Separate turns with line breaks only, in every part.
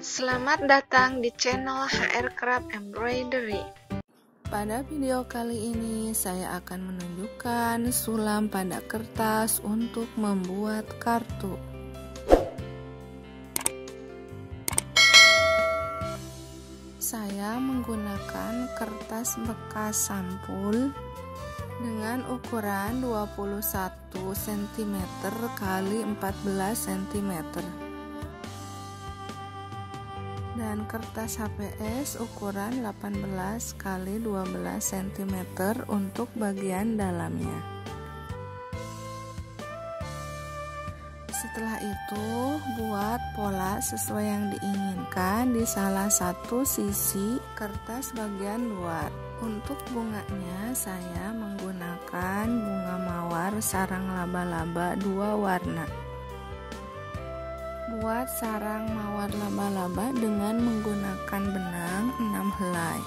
Selamat datang di channel HR Craft Embroidery.
Pada video kali ini saya akan menunjukkan sulam pada kertas untuk membuat kartu. Saya menggunakan kertas bekas sampul dengan ukuran 21 cm x 14 cm dan kertas HPS ukuran 18 x 12 cm untuk bagian dalamnya. Setelah itu, buat pola sesuai yang diinginkan di salah satu sisi kertas bagian luar. Untuk bunganya, saya menggunakan bunga mawar sarang laba-laba 2 warna. Buat sarang mawar laba-laba dengan menggunakan benang 6 helai.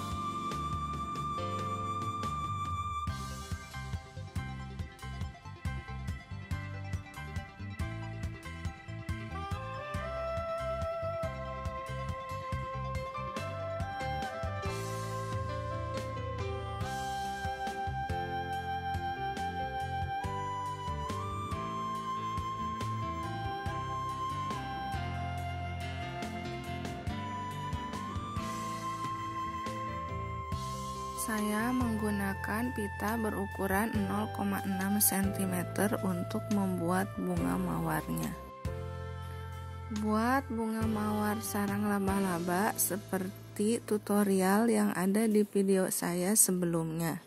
Saya menggunakan pita berukuran 0,6 cm untuk membuat bunga mawarnya. Buat bunga mawar sarang laba-laba seperti tutorial yang ada di video saya sebelumnya.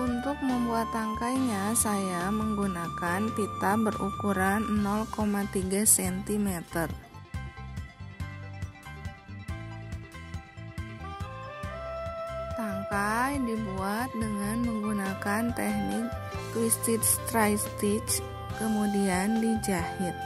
Untuk membuat tangkainya, saya menggunakan pita berukuran 0,3 cm. Tangkai dibuat dengan menggunakan teknik twisted straight stitch, kemudian dijahit.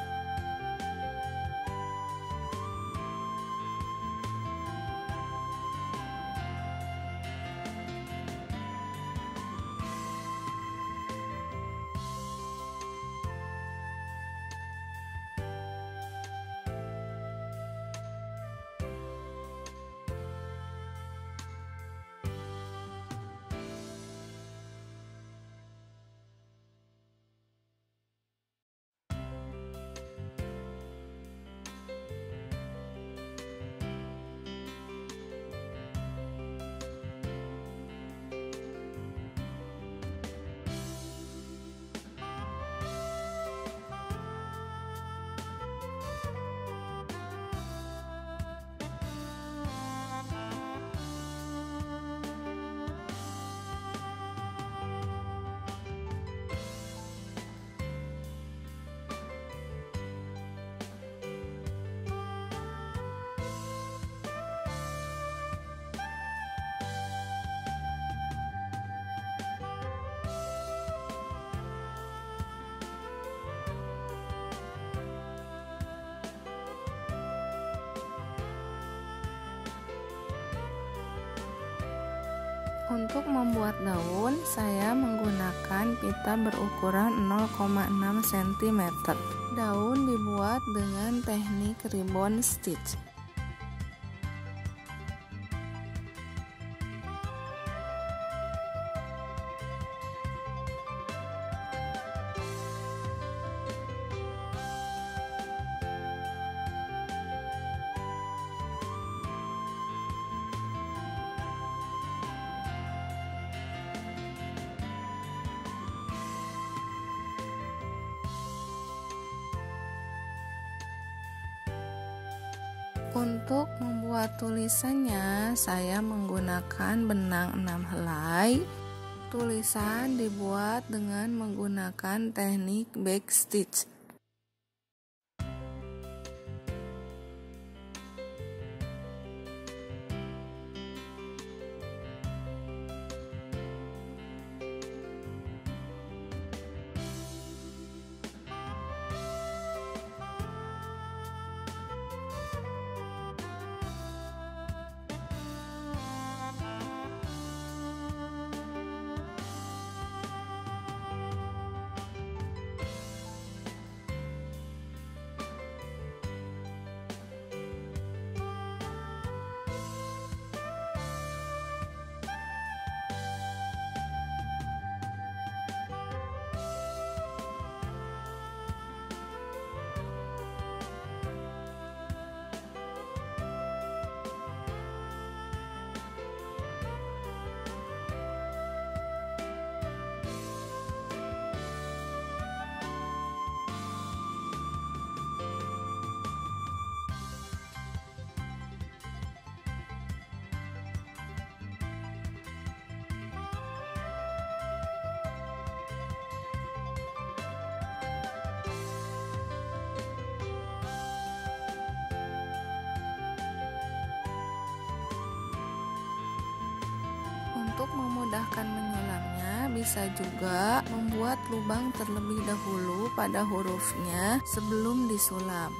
Untuk membuat daun, saya menggunakan pita berukuran 0,6 cm. Daun dibuat dengan teknik ribbon stitch. Untuk membuat tulisannya, saya menggunakan benang 6 helai. Tulisan dibuat dengan menggunakan teknik backstitch. Untuk memudahkan menyulamnya, bisa juga membuat lubang terlebih dahulu pada hurufnya sebelum disulam.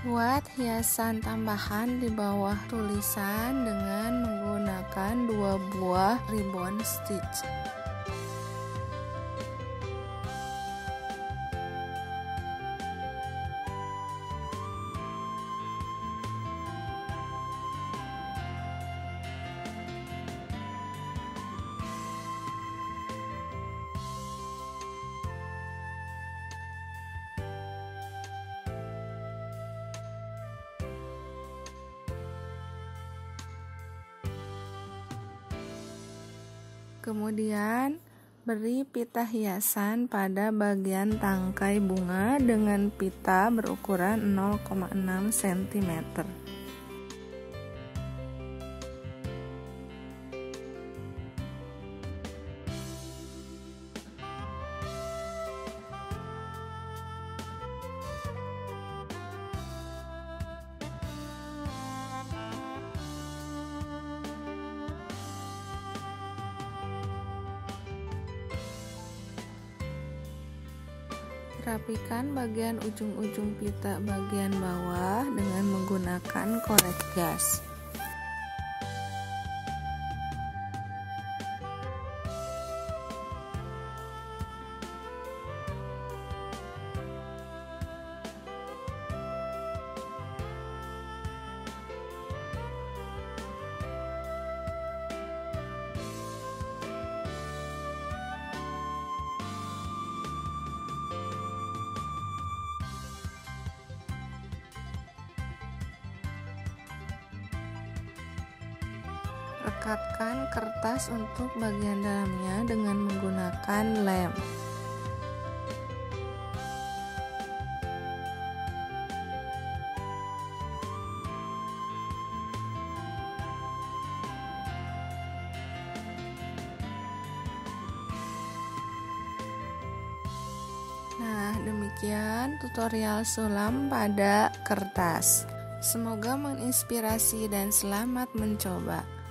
Buat hiasan tambahan di bawah tulisan dengan menggunakan 2 buah ribbon stitch. Kemudian beri pita hiasan pada bagian tangkai bunga dengan pita berukuran 0,6 cm. Rapikan bagian ujung-ujung pita bagian bawah dengan menggunakan korek gas. Rekatkan kertas untuk bagian dalamnya dengan menggunakan lem. Nah, demikian tutorial sulam pada kertas. Semoga menginspirasi dan selamat mencoba.